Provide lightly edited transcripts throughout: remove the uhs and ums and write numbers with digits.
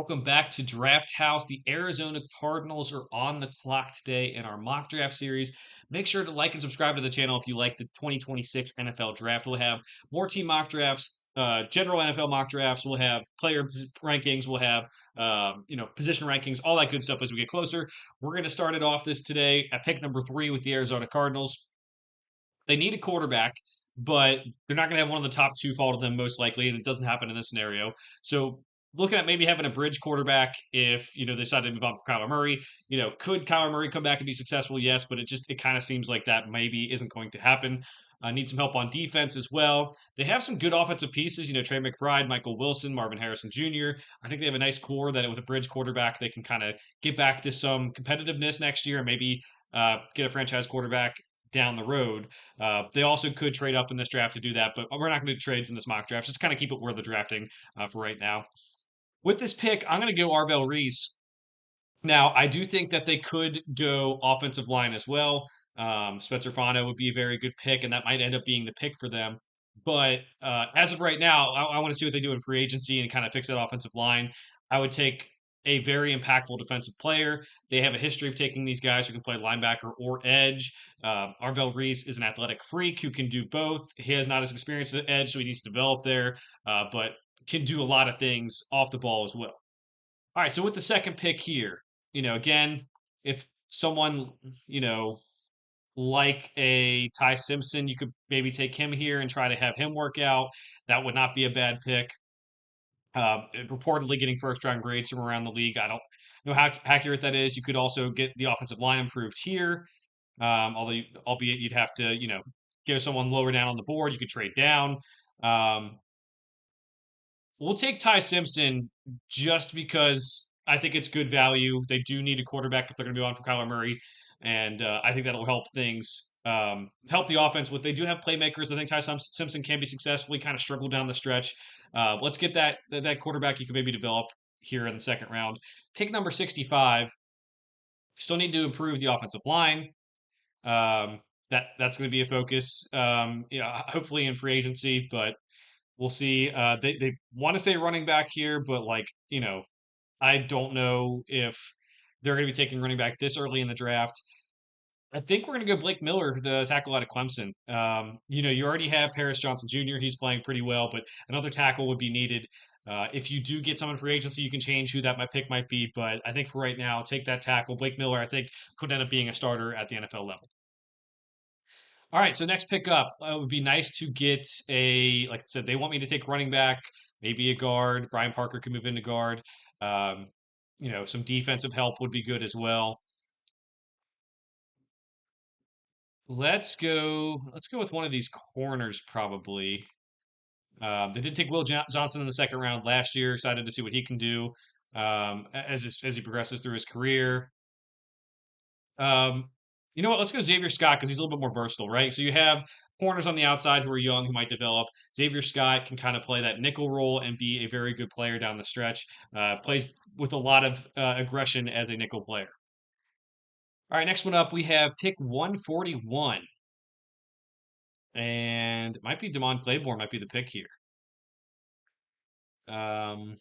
Welcome back to Draft House. The Arizona Cardinals are on the clock today in our mock draft series. Make sure to like and subscribe to the channel if you like the 2026 NFL draft. We'll have more team mock drafts, general NFL mock drafts. We'll have player rankings. We'll have position rankings, all that good stuff as we get closer. We're going to start it off this today at pick number 3 with the Arizona Cardinals. They need a quarterback, but they're not going to have one of the top two fall to them most likely, and it doesn't happen in this scenario. So looking at maybe having a bridge quarterback if they decide to move on from Kyler Murray. Could Kyler Murray come back and be successful? Yes, but it kind of seems like that maybe isn't going to happen. Need some help on defense as well. They have some good offensive pieces. Trey McBride, Michael Wilson, Marvin Harrison Jr. I think they have a nice core that with a bridge quarterback they can kind of get back to some competitiveness next year and maybe get a franchise quarterback down the road. They also could trade up in this draft to do that, but we're not going to do trades in this mock draft. Just kind of keep it where they're drafting for right now. With this pick, I'm going to go Arvell Reese. Now, I do think that they could go offensive line as well. Spencer Fano would be a very good pick, and that might end up being the pick for them. But as of right now, I want to see what they do in free agency and kind of fix that offensive line. I would take a very impactful defensive player. They have a history of taking these guys who can play linebacker or edge. Arvell Reese is an athletic freak who can do both. He has not as experienced at edge, so he needs to develop there, but can do a lot of things off the ball as well. All right, so with the second pick here, again, if someone, you know, like a Ty Simpson, you could maybe take him here and try to have him work out. That would not be a bad pick. Reportedly getting first round grades from around the league. I don't know how accurate that is. You could also get the offensive line improved here. Albeit you'd have to, go someone lower down on the board. You could trade down. Um, we'll take Ty Simpson just because I think it's good value. They do need a quarterback if they're going to be on for Kyler Murray, and I think that'll help things. Help the offense with they do have playmakers. I think Simpson can be successful. He kind of struggled down the stretch. Let's get that quarterback you can maybe develop here in the second round. Pick number 65. Still need to improve the offensive line. That's going to be a focus. Hopefully in free agency, but we'll see. They want to say running back here, but I don't know if they're going to be taking running back this early in the draft. I think we're going to go Blake Miller, the tackle out of Clemson. You already have Paris Johnson Jr. He's playing pretty well, but another tackle would be needed. If you do get someone for agency, you can change who that my pick might be. But I think for right now, take that tackle. Blake Miller, I think, could end up being a starter at the NFL level. All right, so next pick up, it would be nice to get like I said, they want me to take running back, maybe a guard. Brian Parker can move into guard. Um, some defensive help would be good as well. Let's go with one of these corners probably. They did take Johnson in the second round last year. Excited to see what he can do as he progresses through his career. Um, you know what? Let's go Xavier Scott because he's a little bit more versatile, right? So you have corners on the outside who are young who might develop. Xavier Scott can kind of play that nickel role and be a very good player down the stretch. Plays with a lot of aggression as a nickel player. All right, next one up, we have pick 141. And it might be Damon Claiborne, might be the pick here. Um,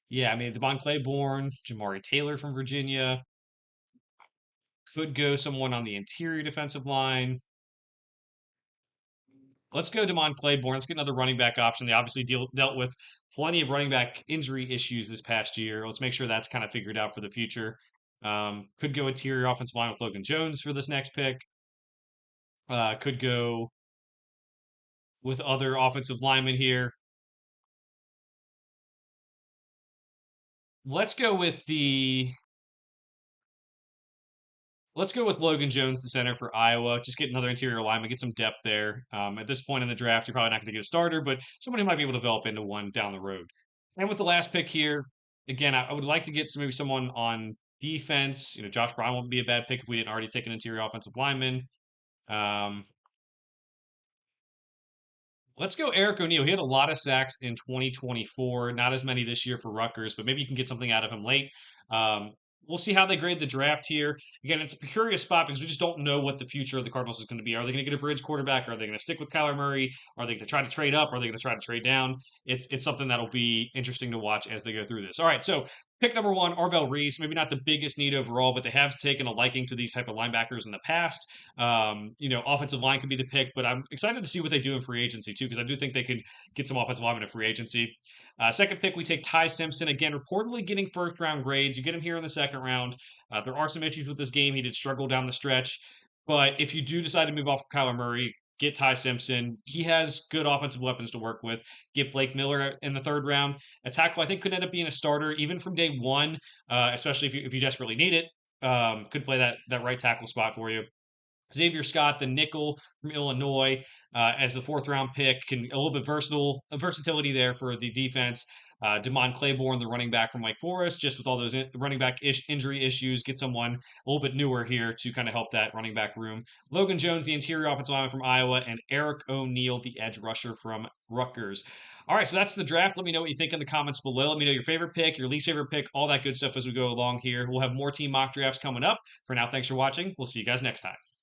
yeah, I mean, Devon Claiborne, Jamari Taylor from Virginia. Could go someone on the interior defensive line. Let's go Demond Claiborne. Let's get another running back option. They obviously dealt with plenty of running back injury issues this past year. Let's make sure that's kind of figured out for the future. Could go interior offensive line with Logan Jones for this next pick. Could go with other offensive linemen here. Let's go with the Let's go with Logan Jones, the center for Iowa. Just get another interior lineman, get some depth there. At this point in the draft, you're probably not going to get a starter, but somebody might be able to develop into one down the road. And with the last pick here, again, I would like to get maybe someone on defense. Josh Brown wouldn't be a bad pick if we didn't already take an interior offensive lineman. Um, let's go Eric O'Neill. He had a lot of sacks in 2024, not as many this year for Rutgers, but maybe you can get something out of him late. Um, We'll see how they grade the draft here. Again, it's a curious spot because we just don't know what the future of the Cardinals is going to be. Are they going to get a bridge quarterback? Are they going to stick with Kyler Murray? Are they going to try to trade up? Are they going to try to trade down? It's something that'll be interesting to watch as they go through this. All right, so pick number one, Arvell Reese. Maybe not the biggest need overall, but they have taken a liking to these type of linebackers in the past. Offensive line could be the pick, but I'm excited to see what they do in free agency too, because I do think they could get some offensive linemen in free agency. Second pick, we take Ty Simpson. Again, reportedly getting first round grades. You get him here in the second round. There are some issues with this game. He did struggle down the stretch. But if you do decide to move off of Kyler Murray, get Ty Simpson. He has good offensive weapons to work with. Get Blake Miller in the third round. A tackle I think could end up being a starter even from day one, especially if you desperately need it. Could play that right tackle spot for you. Xavier Scott, the nickel from Illinois, as the fourth round pick, can a little bit versatility there for the defense. Damon Claiborne, the running back from Wake Forest, just with all those running back injury issues, get someone a little bit newer here to kind of help that running back room. Logan Jones, the interior offensive lineman from Iowa, and Eric O'Neill, the edge rusher from Rutgers. All right, so that's the draft. Let me know what you think in the comments below. Let me know your favorite pick, your least favorite pick, all that good stuff as we go along here. We'll have more team mock drafts coming up. For now, thanks for watching. We'll see you guys next time.